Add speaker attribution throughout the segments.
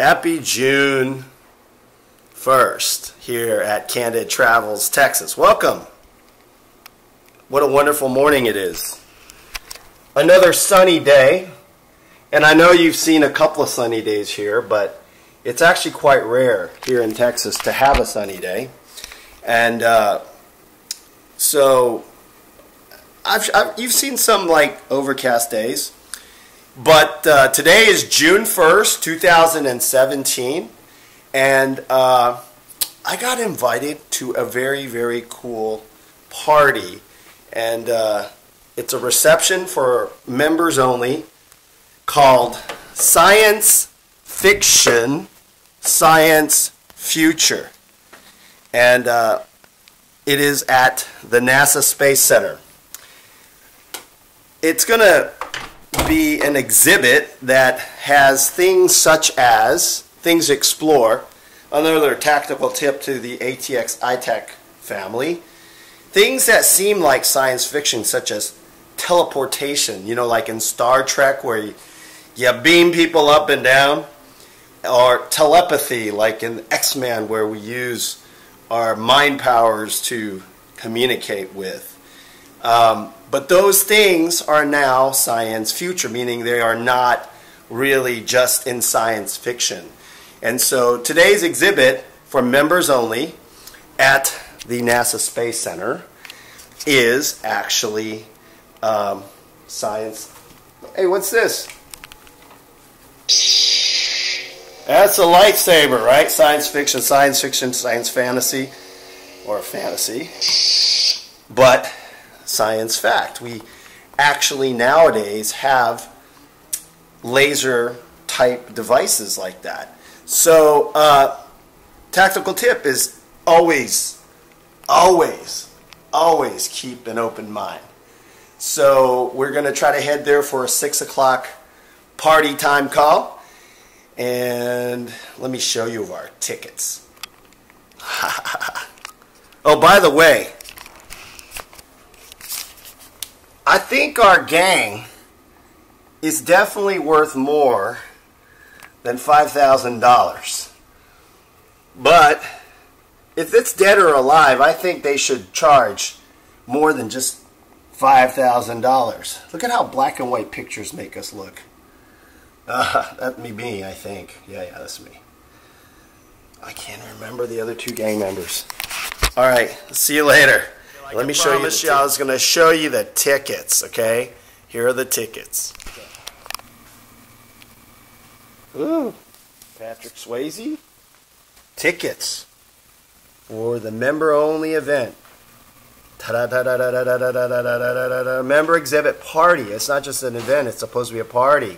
Speaker 1: Happy June 1st here at Candid Travels, Texas. Welcome. What a wonderful morning it is. Another sunny day. And I know you've seen a couple of sunny days here, but it's actually quite rare here in Texas to have a sunny day. And so you've seen some like overcast days. But today is June 1st, 2017, and I got invited to a very, very cool party. And it's a reception for members only called Science Fiction, Science Future. And it is at the NASA Space Center. It's going to be an exhibit that has things such as things to explore, another tactical tip to the ATX ITech family, things that seem like science fiction such as teleportation, you know, like in Star Trek where you beam people up and down, or telepathy like in X-Men where we use our mind powers to communicate with. But those things are now science future, meaning they are not really just in science fiction. And so today's exhibit for members only at the NASA Space Center is actually science. Hey, what's this? That's a lightsaber, right? Science fiction, science fantasy, or fantasy. But science fact. We actually nowadays have laser type devices like that. So tactical tip is always keep an open mind. So we're going to try to head there for a 6 o'clock party time call. And let me show you our tickets. Oh, by the way, I think our gang is definitely worth more than $5,000. But if it's dead or alive, I think they should charge more than just $5,000. Look at how black and white pictures make us look. That's me, I think. Yeah, that's me. I can't remember the other two gang members. All right, see you later. Let me show you. I was going to show you the tickets, okay? Here are the tickets. Ooh, Patrick Swayze. Tickets for the member-only event. Member exhibit party. It's not just an event. It's supposed to be a party.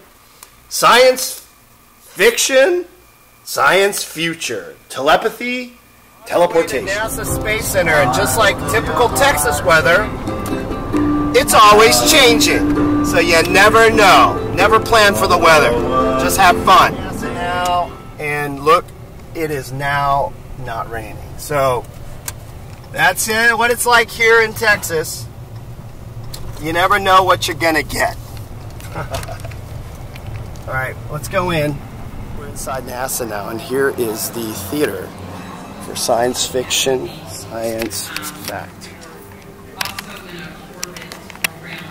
Speaker 1: Science fiction, science future. Telepathy, teleportation. NASA Space Center, and just like typical Texas weather, it's always changing. So you never know. Never plan for the weather. Just have fun. And look, it is now not raining. So that's it. What it's like here in Texas. You never know what you're gonna get. All right, let's go in. We're inside NASA now, and here is the theater for science fiction, science fact.
Speaker 2: Also in a orbit program,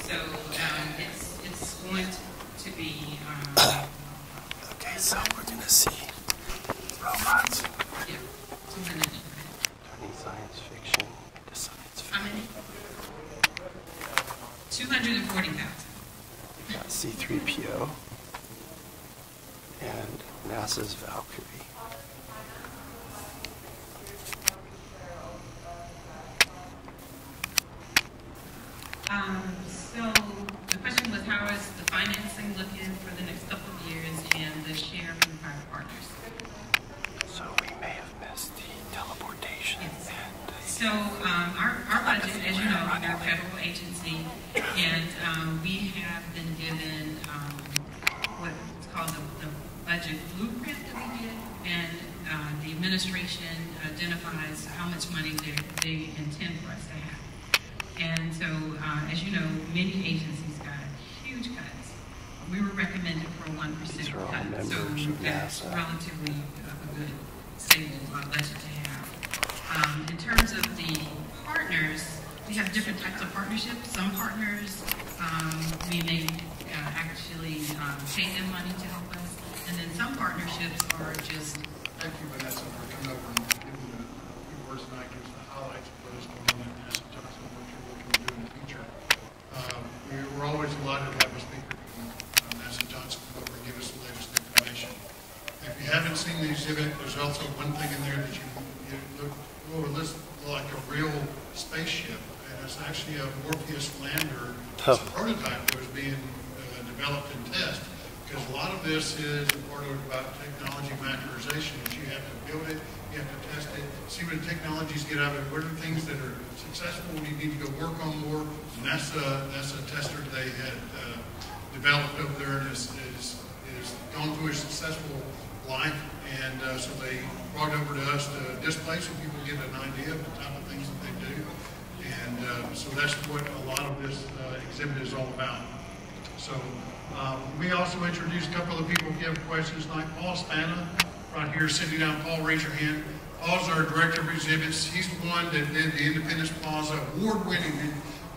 Speaker 2: so it's going to be.
Speaker 1: Okay, so we're gonna see robots.
Speaker 2: Yeah, 2 minutes.
Speaker 1: Turning science fiction to science fiction.
Speaker 2: How many? 240,000.
Speaker 1: C-3PO and NASA's Valkyrie.
Speaker 2: So the question was, how is the financing looking for the next couple of years and the share from private partners?
Speaker 1: So we may have missed the teleportation.
Speaker 2: Yes.
Speaker 1: And
Speaker 2: so our budget, as you know, we're a federal agency, and we have been given what's called the budget blueprint that we get, and the administration identifies how much money they intend for us to have. And so, as you know, many agencies got huge cuts we were recommended for a 1% cut, so that's relatively a good statement, budget to have. In terms of the partners, we have different types of partnerships. Some partners, we may actually pay them money to help us, and then some partnerships are just...
Speaker 3: Thank you, Vanessa, for coming over and giving the words tonight, gives the highlights of what is going on at NASA Johnson, what you're looking to do in the future. We're always delighted to have a speaker from NASA Johnson come over and give us the latest information. If you haven't seen the exhibit, there's also one thing in there that you look over, this like a real spaceship, and it's actually a Morpheus lander. It's a prototype that was being developed and tested, because a lot of this is part of about technology maturization. Is you have to build it, you have to test it, see what the technologies get out of it, what are things that are successful, what do you need to go work on more, and that's a tester they had developed over there, and is gone through a successful life, and so they brought it over to us to display so people get an idea of the type of things that they do, and so that's what a lot of this exhibit is all about. So we also introduced a couple of people if you have questions, like Paul Spana, right here sitting down. Paul, raise your hand. Paul's our director of exhibits. He's the one that did the Independence Plaza award-winning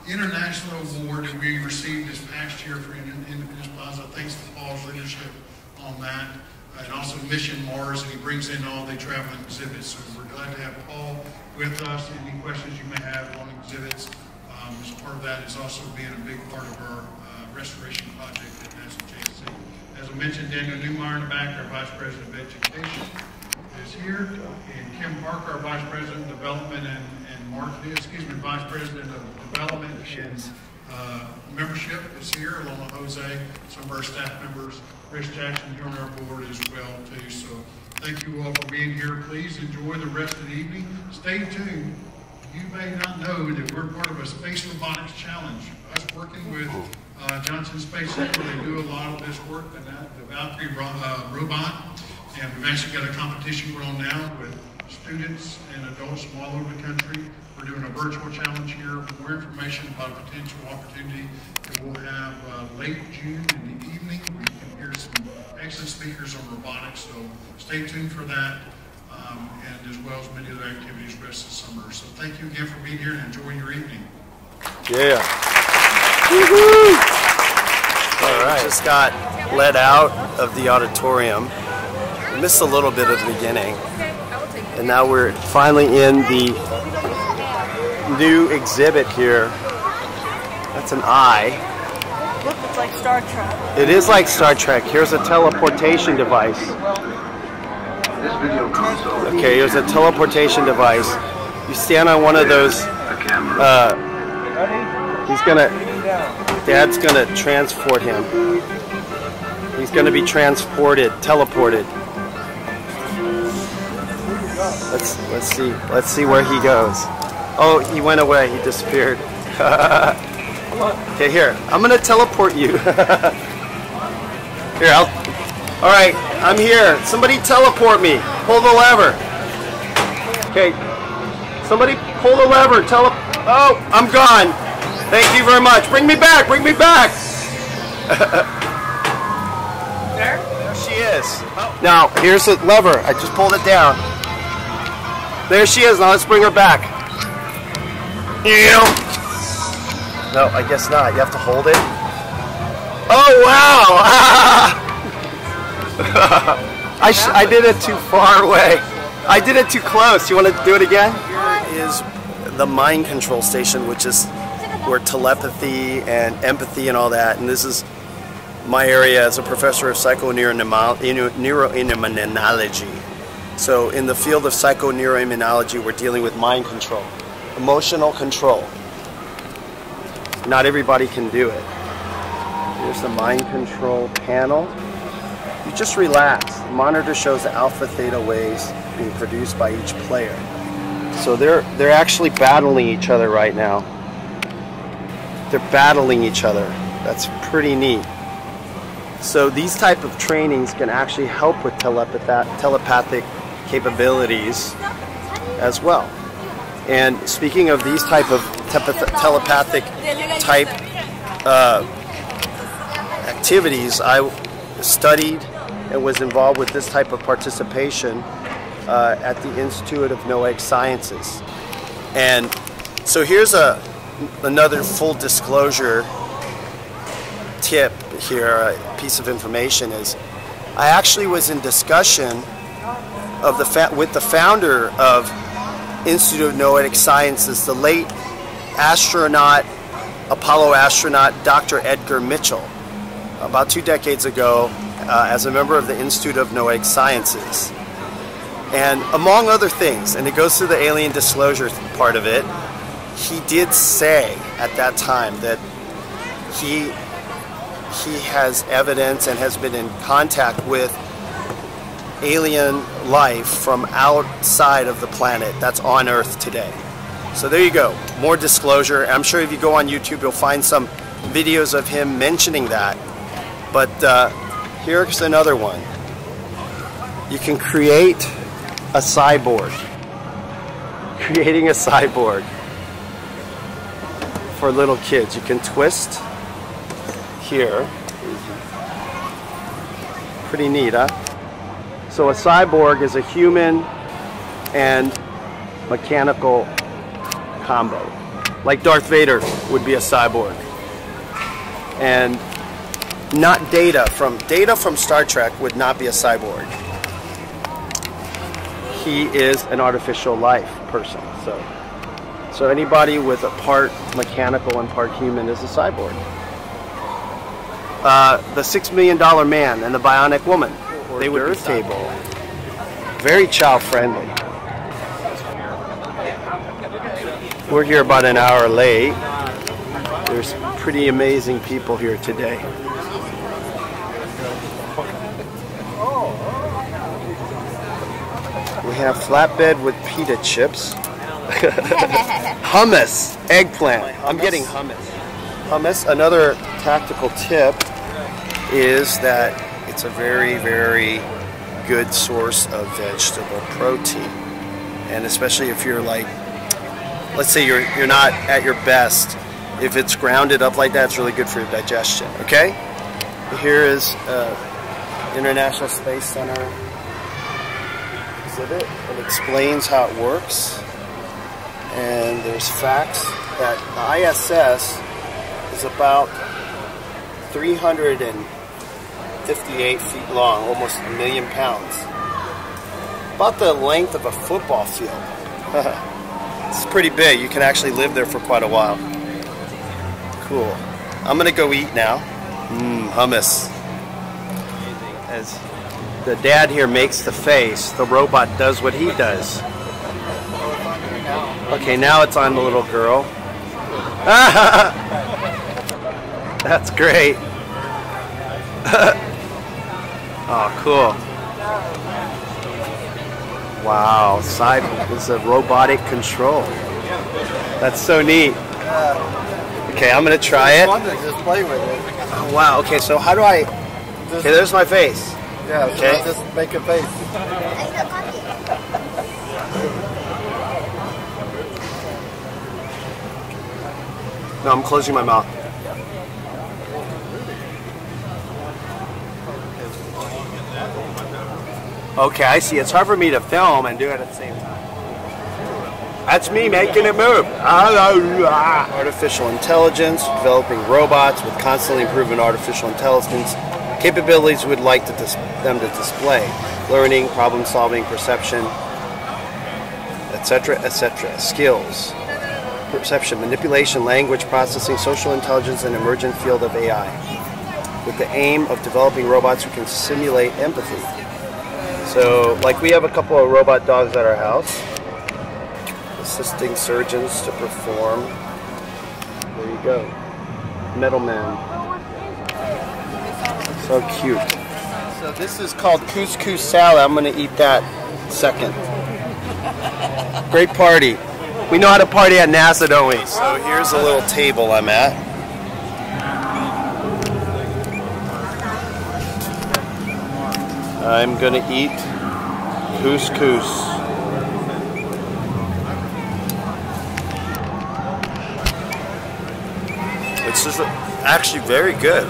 Speaker 3: international award that we received this past year for Independence Plaza. Thanks to Paul's leadership on that. And also Mission Mars, and he brings in all the traveling exhibits. So we're glad to have Paul with us. Any questions you may have on exhibits. As part of that is also being a big part of our restoration project at NASA JSC. As I mentioned, Daniel Newmeyer in the back, our Vice President of Education, is here, and Kim Parker, our Vice President of Development and Marketing, Vice President of Development and Membership is here, along with Jose, some of our staff members. Chris Jackson here on our board as well, too. So thank you all for being here. Please enjoy the rest of the evening. Stay tuned. You may not know that we're part of a Space Robotics Challenge. Us working with Johnson Space Center, they do a lot of this work, the Valkyrie robot, and we've actually got a competition going on now with students and adults from all over the country. We're doing a virtual challenge here. For more information about a potential opportunity that we'll have late June in the evening. We can hear some excellent speakers on robotics, so stay tuned for that, and as well as many other activities the rest of the summer. So thank you again for being here and enjoy your evening.
Speaker 1: Yeah. Woo-hoo! All right. Just got let out of the auditorium. We missed a little bit of the beginning. And now we're finally in the new exhibit here. That's an eye.
Speaker 4: Look, it's like Star Trek.
Speaker 1: It is like Star Trek. Here's a teleportation device. Okay, here's a teleportation device. You stand on one of those. Dad's gonna transport him. He's gonna be transported, teleported. Let's see where he goes. Oh, he went away. He disappeared. Okay, here. I'm gonna teleport you. Here, all right, I'm here. Somebody teleport me. Pull the lever. Okay. Somebody pull the lever. Oh, I'm gone. Thank you very much. Bring me back. Bring me back. There she is. Oh. Now, here's the lever. I just pulled it down. There she is. Now let's bring her back. No, I guess not. You have to hold it. Oh, wow. I did it too far away. I did it too close. You want to do it again? Here is the mind control station, which is where telepathy and empathy and all that. And this is my area as a professor of psychoneuroimmunology. So in the field of psychoneuroimmunology, we're dealing with mind control, emotional control. Not everybody can do it. Here's the mind control panel. You just relax. The monitor shows the alpha theta waves being produced by each player. So they're actually battling each other right now. They're battling each other. That's pretty neat. So these type of trainings can actually help with telepathic capabilities as well. And speaking of these type of telepathic type activities, I studied and was involved with this type of participation at the Institute of Noetic Sciences. And so here's another full disclosure tip here, a piece of information is, I actually was in discussion of with the founder of Institute of Noetic Sciences, the late Apollo astronaut Dr. Edgar Mitchell, about 2 decades ago, as a member of the Institute of Noetic Sciences. And among other things, and it goes through the alien disclosure part of it, he did say at that time that he has evidence and has been in contact with alien life from outside of the planet that's on Earth today. So there you go, more disclosure. I'm sure if you go on YouTube you'll find some videos of him mentioning that. But here's another one. You can create a cyborg. Creating a cyborg for little kids. You can twist here. Pretty neat, huh? So a cyborg is a human and mechanical combo. Like Darth Vader would be a cyborg. And not Data from Star Trek would not be a cyborg. He is an artificial life person. So anybody with a part mechanical and part human is a cyborg. The $6 Million Man and the Bionic Woman, they would Earth table. Very child friendly. We're here about an hour late. There's pretty amazing people here today. We have flatbread with pita chips. Hummus, eggplant. I'm getting hummus. Hummus. Another tactical tip is that it's a very, very good source of vegetable protein. And especially if you're like, let's say you're not at your best, if it's grounded up like that, it's really good for your digestion, okay? Here is International Space Center exhibit. It explains how it works. And there's facts that the ISS is about 358 feet long, almost 1 million pounds. About the length of a football field. It's pretty big. You can actually live there for quite a while. Cool. I'm gonna go eat now. Hummus. As the dad here makes the face, the robot does what he does. Okay, now it's on the little girl. That's great. Oh, cool. Wow, side is a robotic control. That's so neat. Okay, I'm gonna try it.
Speaker 5: It's fun to just play with it.
Speaker 1: Oh, wow. Okay, so how do I? Okay, there's my face.
Speaker 5: Yeah.
Speaker 1: Okay.
Speaker 5: So just make a face.
Speaker 1: No, I'm closing my mouth. Okay, I see. It's hard for me to film and do it at the same time. That's me making it move. Artificial intelligence, developing robots with constantly improving artificial intelligence capabilities we'd like them to display. Learning, problem solving, perception, etc., etc. Skills. Perception, manipulation, language processing, social intelligence, and emergent field of AI, with the aim of developing robots who can simulate empathy. So, like we have a couple of robot dogs at our house, assisting surgeons to perform. There you go. Metal Man. So cute. So this is called Couscous salad. I'm going to eat that second. Great party. We know how to party at NASA, don't we? So here's a little table I'm at. I'm gonna eat couscous. It's just actually very good.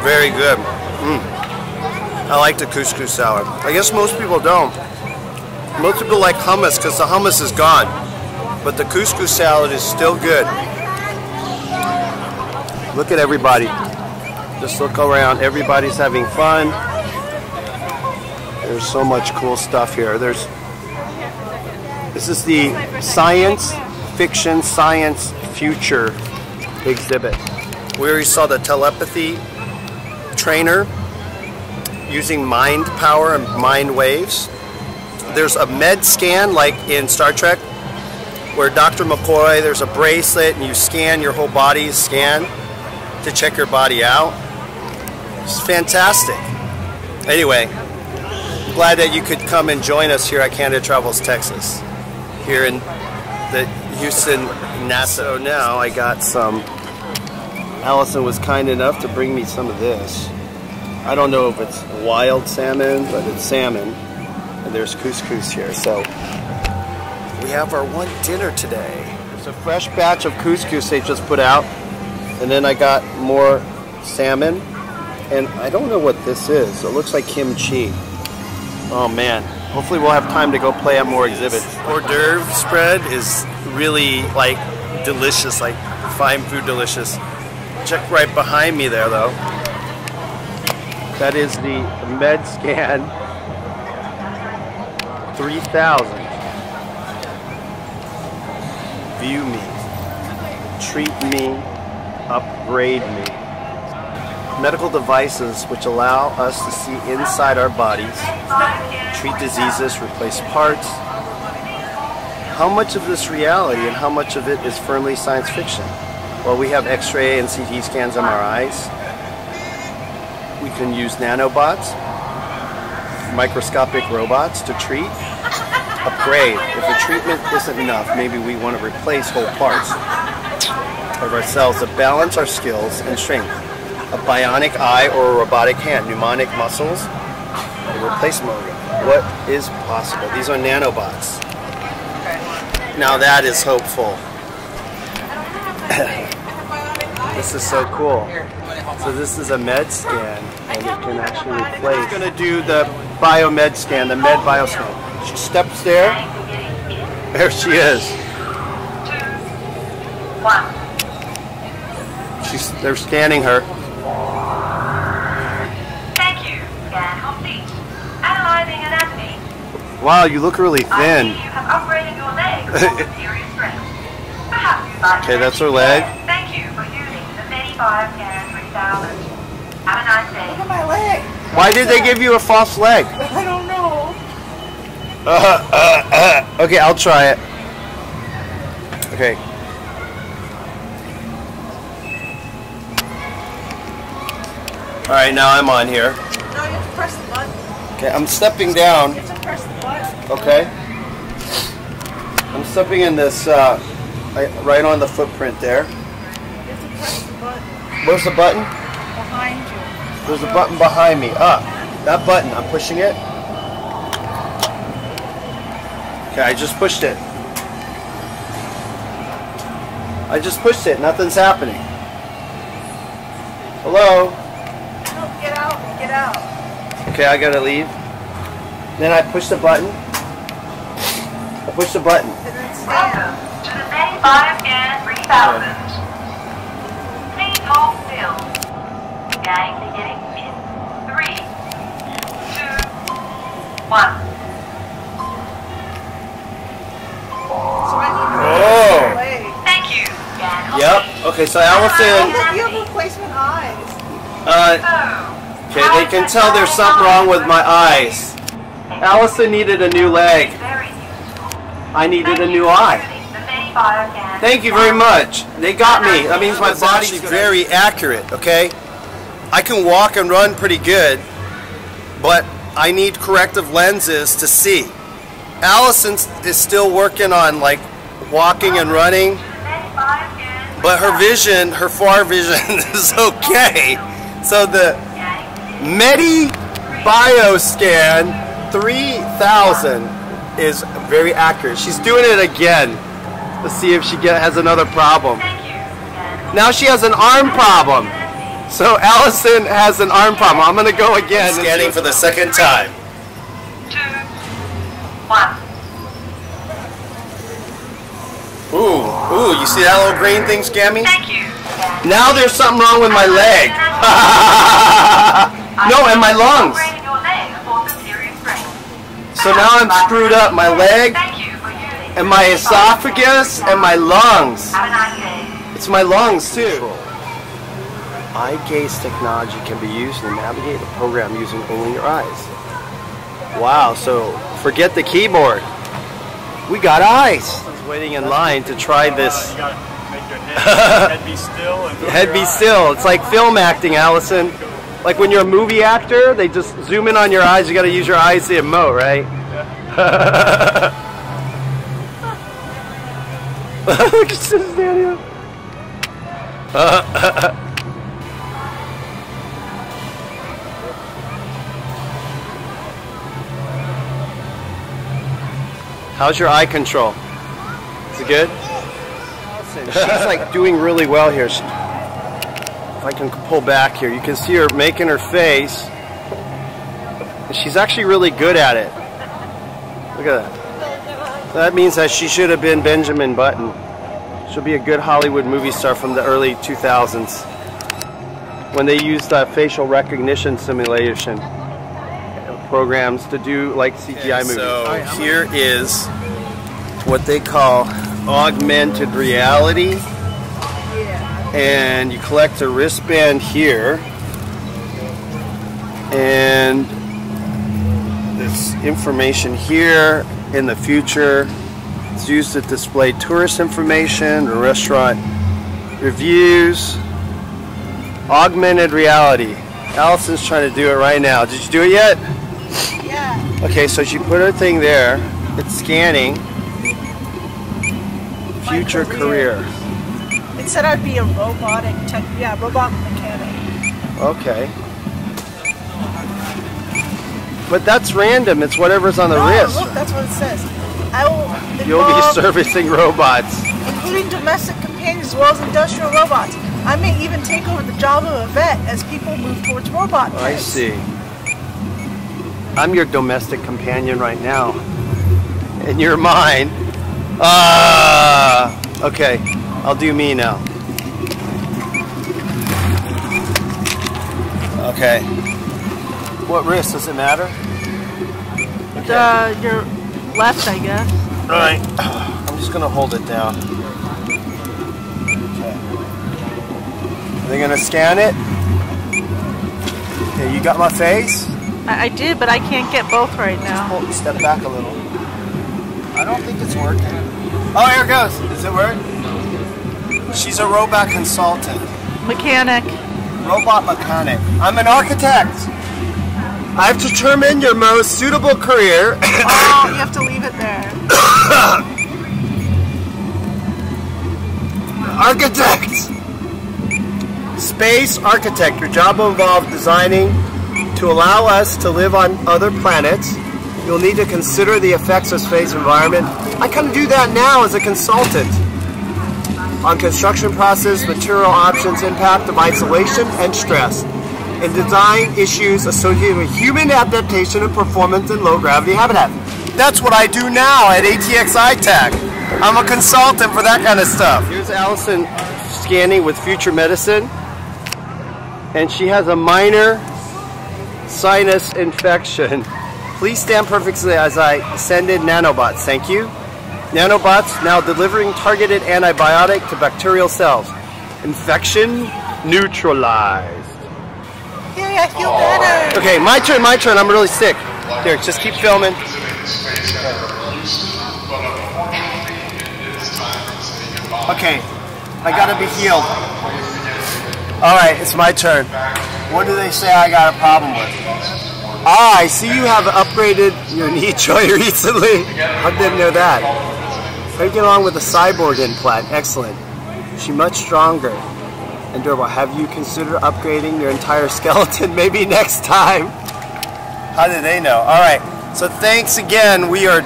Speaker 1: Very good. I like the couscous salad. I guess most people don't. Most people like hummus because the hummus is gone. But the couscous salad is still good. Look at everybody. Just look around. Everybody's having fun. There's so much cool stuff here. This is the science fiction, science future exhibit. We already saw the telepathy trainer using mind power and mind waves. There's a med scan like in Star Trek where Dr. McCoy, there's a bracelet and you scan your whole body, scan to check your body out. It's fantastic. Anyway, glad that you could come and join us here at Candid Travels, Texas, here in the Houston NASA. So now I got some, Alison was kind enough to bring me some of this. I don't know if it's wild salmon, but it's salmon. And there's couscous here. So we have our one dinner today. There's a fresh batch of couscous they just put out. And then I got more salmon. And I don't know what this is. It looks like kimchi. Oh man. Hopefully we'll have time to go play at more exhibits. Hors d'oeuvre spread is really like delicious, like fine food delicious. Check right behind me there though. That is the Med Scan 3000. View me, treat me, upgrade me. Medical devices which allow us to see inside our bodies, treat diseases, replace parts. How much of this reality and how much of it is firmly science fiction? Well, we have X-ray and CT scans, MRIs. We can use nanobots, microscopic robots to treat, upgrade. If the treatment isn't enough, maybe we want to replace whole parts of ourselves to balance our skills and strength. A bionic eye or a robotic hand, pneumonic muscles, a replacement organ. What is possible? These are nanobots. Now that is hopeful. This is so cool. So this is a med scan, and it can actually replace. I'm going to do the biomed scan, the med bioscan. She steps there. There she is.
Speaker 6: 2, 1.
Speaker 1: They're scanning her.
Speaker 6: Thank you. Scan complete. Analyzing anatomy.
Speaker 1: Wow, you look really
Speaker 6: I
Speaker 1: thin.
Speaker 6: see you have upgraded your leg for serious stress. Perhaps you'd like
Speaker 1: Okay,
Speaker 6: to
Speaker 1: that's her leg.
Speaker 6: Thank you for using the Bioscan 3000. Have a nice day.
Speaker 4: Look at my leg.
Speaker 1: Why did they give you a false leg?
Speaker 4: I don't know.
Speaker 1: Okay, I'll try it. Okay. Alright, now I'm on here.
Speaker 4: No, you have to press the button.
Speaker 1: Okay, I'm stepping down.
Speaker 4: You have to press the button.
Speaker 1: Okay. I'm stepping in this, right on the footprint there.
Speaker 4: You have to press the button
Speaker 1: Where's the button?
Speaker 4: behind you.
Speaker 1: There's a button behind me. That button. I'm pushing it. Okay, I just pushed it. I just pushed it. Nothing's happening. Hello?
Speaker 4: No, get out. Get out.
Speaker 1: Okay, I gotta leave. Then I push the button. I push the button.
Speaker 4: And then stay.
Speaker 6: Welcome to the Bioscan 3000. Please hold still. Scanning beginning in 3, 2, 1.
Speaker 4: So I need to
Speaker 1: Oh.
Speaker 4: press the leg.
Speaker 6: Thank you. Scan complete.
Speaker 1: Yep. Okay, so Alison.
Speaker 4: You have replacement eyes.
Speaker 1: Okay, they can tell there's something wrong with my eyes. Allison needed a new leg. I needed a new eye. Thank you very much. They got me. That means my body's very accurate, okay? I can walk and run pretty good, but I need corrective lenses to see. Allison is still working on like walking and running, but her vision, her far vision is okay. So the Bioscan 3000 is very accurate. She's doing it again to see if she has another problem. Now she has an arm problem. So Alison has an arm problem. I'm gonna go again. Scanning for the second time.
Speaker 6: 2, 1.
Speaker 1: Ooh, you see that little green thing, Scammy?
Speaker 6: Thank you.
Speaker 1: Now there's something wrong with my leg. No, and my lungs.
Speaker 6: Upgrade your leg for superior strength.
Speaker 1: So now I'm screwed up. My leg,
Speaker 6: Thank you for using
Speaker 1: and my esophagus, and my lungs.
Speaker 6: Have a nice day.
Speaker 1: It's my lungs too. Eye gaze technology can be used to navigate a program using only your eyes. Wow, so forget the keyboard. We got eyes. I was waiting in line to try this.
Speaker 5: You gotta make your head be still. And
Speaker 1: Head be still. It's like film acting, Allison. Like when you're a movie actor, they just zoom in on your eyes. You got to use your eyes to emote, right? Look at Daniel. How's your eye control? Is it good? She's like doing really well here. If I can pull back here, you can see her making her face. And she's actually really good at it. Look at that. That means that she should have been Benjamin Button. She'll be a good Hollywood movie star from the early 2000s when they used facial recognition simulation programs to do like CGI movies. So here is what they call augmented reality. And you collect a wristband here, and this information here in the future is used to display tourist information or restaurant reviews. Augmented reality. Alison's trying to do it right now. Did you do it yet?
Speaker 4: Yeah.
Speaker 1: Okay, so she put her thing there. It's scanning. Future career.
Speaker 4: It said I'd be a robot mechanic.
Speaker 1: Okay. But that's random. It's whatever's on the wrist.
Speaker 4: Look, that's what it says. I will
Speaker 1: You'll be
Speaker 4: involve,
Speaker 1: servicing robots.
Speaker 4: including domestic companions as well as industrial robots. I may even take over the job of a vet as people move towards robot
Speaker 1: I
Speaker 4: vets.
Speaker 1: see. I'm your domestic companion right now. And you're mine. Okay. I'll do me now. Okay. What wrist? Does it matter?
Speaker 4: Your left, I guess.
Speaker 1: Alright. I'm just going to hold it down. Okay. Are they going to scan it? Okay, you got my face?
Speaker 4: I did, but I can't get both right now.
Speaker 1: Step back a little. I don't think it's working. Oh, here it goes. Does it work? She's a robot consultant.
Speaker 4: Mechanic.
Speaker 1: Robot mechanic. I'm an architect. I've determined your most suitable career.
Speaker 4: Oh, you have to leave it there.
Speaker 1: Architect. Space architect. Your job will involve designing to allow us to live on other planets. You'll need to consider the effects of space environment. I kind of do that now as a consultant. On construction process, material options, impact of isolation and stress, and design issues associated with human adaptation and performance in low-gravity habitat. That's what I do now at ATX InterCession. I'm a consultant for that kind of stuff. Here's Alison scanning with Future Medicine, and she has a minor sinus infection. Please stand perfectly as I send in nanobots. Thank you. Nanobots now delivering targeted antibiotic to bacterial cells. Infection neutralized.
Speaker 4: Yay, I feel better.
Speaker 1: Okay, my turn. I'm really sick. Here, just keep filming. Okay, I gotta be healed. Alright, it's my turn. What do they say I got a problem with? Ah, I see you have upgraded your knee joint recently. I didn't know that. How do you get along with the cyborg implant? Excellent. She's much stronger and durable. Have you considered upgrading your entire skeleton maybe next time? How did they know? Alright, so thanks again. We are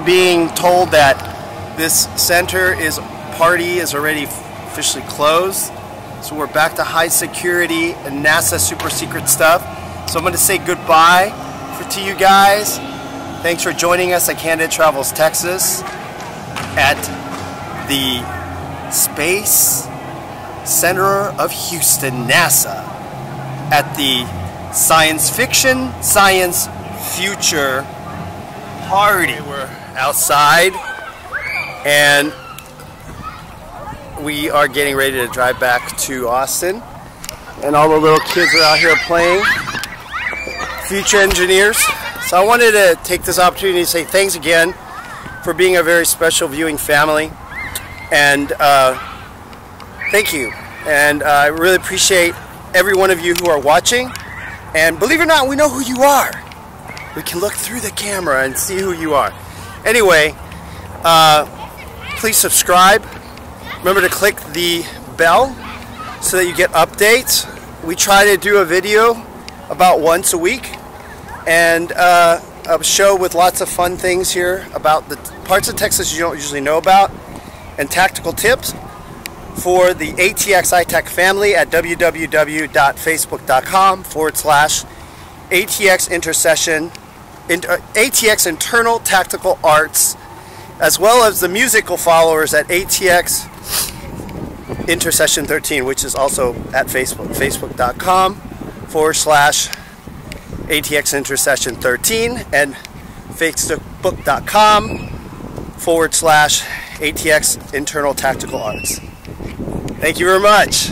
Speaker 1: being told that this center party is already officially closed. So we're back to high security and NASA super secret stuff. So I'm going to say goodbye to you guys. Thanks for joining us at Candid Travels Texas at the Space Center of Houston, NASA, at the Science Fiction, Science Future Party. We're outside and we are getting ready to drive back to Austin, and all the little kids are out here playing, future engineers. So I wanted to take this opportunity to say thanks again for being a very special viewing family, and thank you. And I really appreciate every one of you who are watching, and believe it or not, we know who you are. We can look through the camera and see who you are. Anyway, please subscribe. Remember to click the bell so that you get updates. We try to do a video about once a week, and a show with lots of fun things here about the parts of Texas you don't usually know about, and tactical tips for the ATX ITech family at www.facebook.com/ATX InterCession, ATX Internal Tactical Arts, as well as the musical followers at ATX InterCession 13, which is also at Facebook, facebook.com/ATX InterCession 13, and facebook.com/ATX Internal Tactical Arts. Thank you very much.